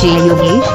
DJ Yogesh.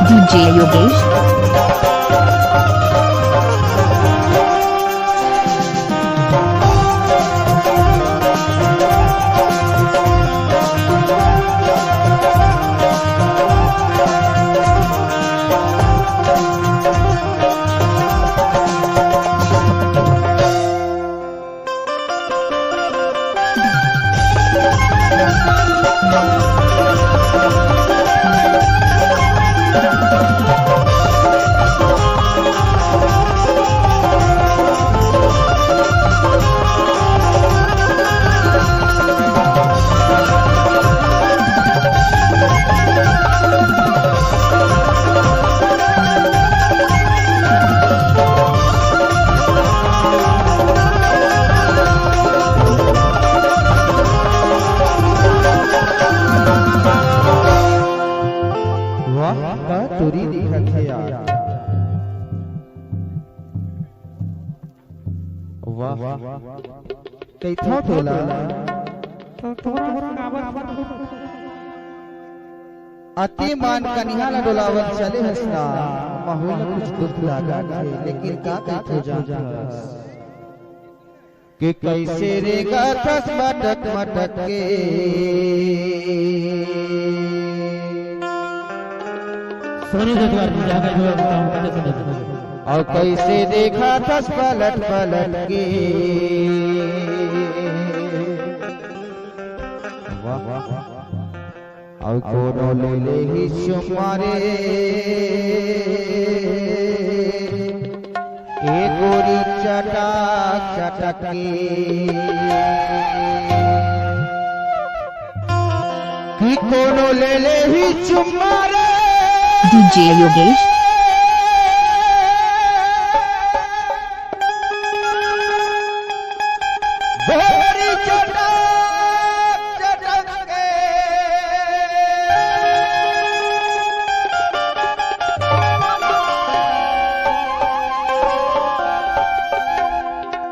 DJ Yogesh. तुरी दिखत है यार। वाह कैथा तोला अति मान कन्या ला डोलावत चले हसना माहौल कुछ दुख लागा है लेकिन का कैथो जा कि कैसे रे गाथस मटक मटक के सोनी जगवार जागा जो काम और कैसे देखा था पलट पलट के और कोनो ले ले ही शुमारे एक गोरी चटक चटक की कोनो ले ले ही चुमारे डीजे योगेश। बोरी चटक चटक के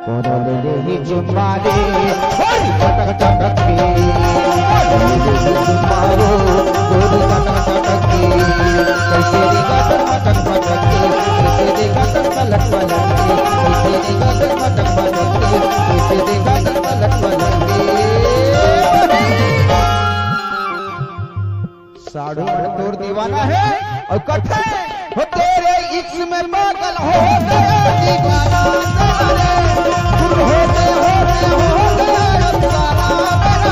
कोनो ले ही चुमारे बोरी चटक चटक के चुमारो बोरी चटक चटक के कैसे देगा मटक मटक के कैसे देगा पलट पलट के कैसे देगा मटक मटक के कैसे देगा पलट पलट के साढ़ू तोड़ दीवाना है और कथे हो तेरे इश्क में पागल हो गया दीवाना तेरे दूर होते गया अफसाना मेरा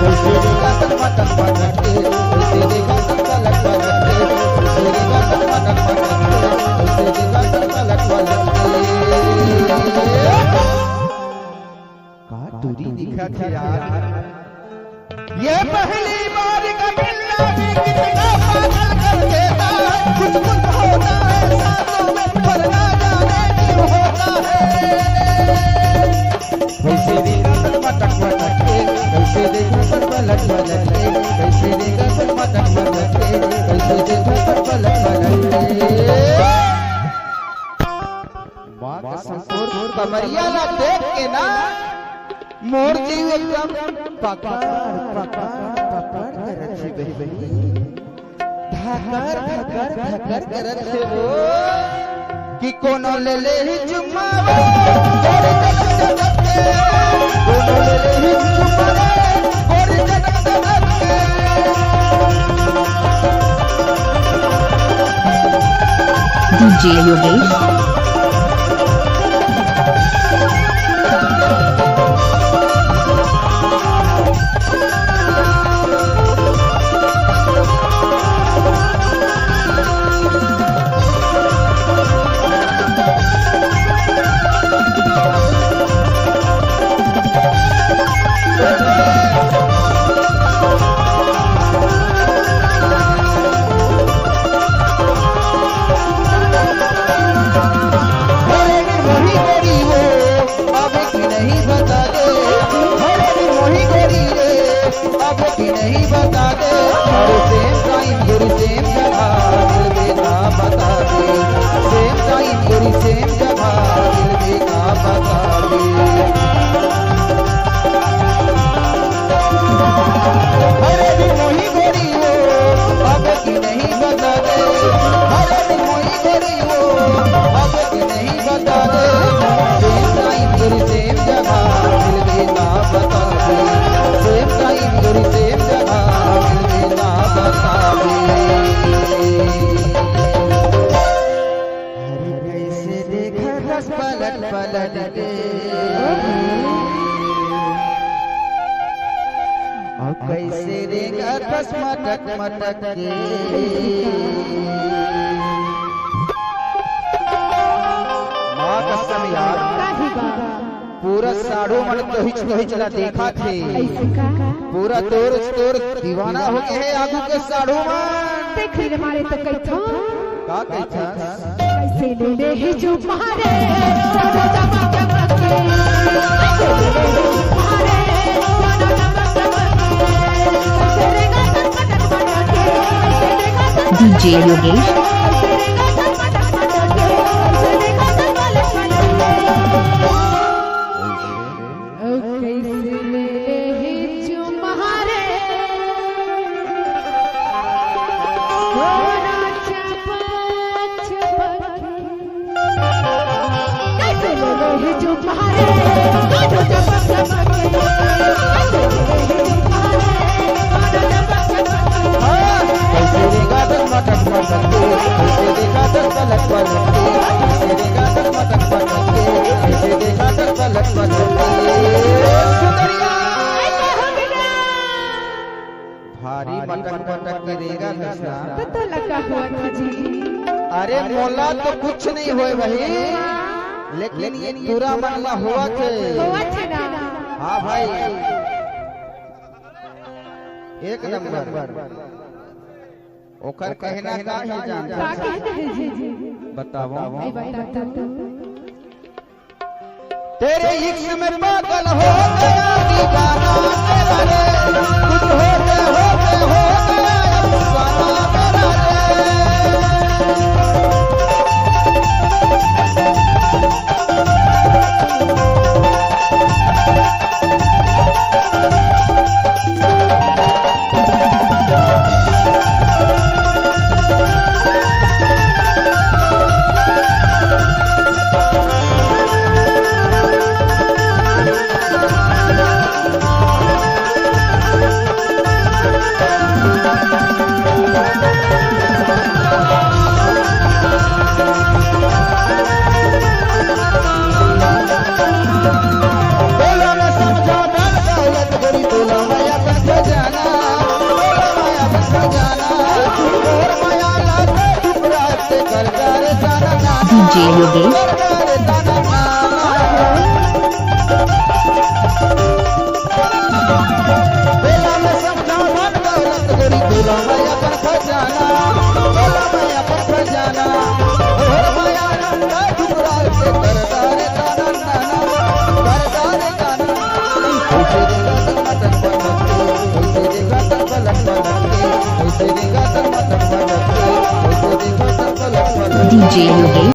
कैसे देगा मटक मटक के कैसे देगा पलट पलट के कैसे देगा मटक मटक के कैसे देगा पलट पलट के का दूरी दिखा था यार ये पहली बार का मिलना भी कितना पागल कर देता है कुछ कुछ होता है सांसों में पर ना जाने क्यों होता है कैसे देखा पर मटक मटक के कैसे देखा पर पलट पलट के कैसे देखा पर मटक मटक के कैसे देखा पर पलट पलट के बात संतोर कमरिया ला देख के ना मोर जीव एकदम पकड़ पकड़ पकड़ बैठी बहनी धकर धकर धकर करत है वो कि कोनो ले ले ही चुम्मा वो गोरी जगत जगत के कोनो ले ले ही चुम्मा रे गोरी जगत जगत के DJ Yogesh. कैसे रेगा बस मटक मटक के माँ कसम यार पूरा साड़ू मन तो चला देखा थे पूरा तोर दीवाना हो गए आगू के साड़ू मन देख रे मारे तो कैथो का कैथा कैसे ले ले ही जो मारे सारा जमा जमा के कैसे ले ले ही जो मारे सारा जमा जमा के कैसे रेगा पटक पटक के कैसे रेगा DJ Yogesh. कैसे रेगा पटक पटक के कैसे रेगा पलक पलक ओ कैसे ले ले ही जो मारे सोना चपच कैसे ले ले ही जो मारे सोना चपच कैसे ले ले ही जो मारे सोना चपच कैसे रेगा दस मटक मटक के कैसे रेगा दस पलक पलक के कैसे रेगा दस मटक मटक के कैसे रेगा दस पलक पलक के सुंदरिया भारी मटक मटक के रेगा दसना तो लगा हुआ था जी अरे मोला तो कुछ नहीं होए भाई लेकिन ये पूरा मनला हुआ थे हुआ था ना हाँ भाई एक नंबर ओकर कहना का है जान का कहते हैं जी बताओ आई बता तो तेरे इश्क में पागल हो गया दीवाना तेरा रे कुछ होते हो गया अफसाना मेरा DJ Yogesh. DJ Yogesh.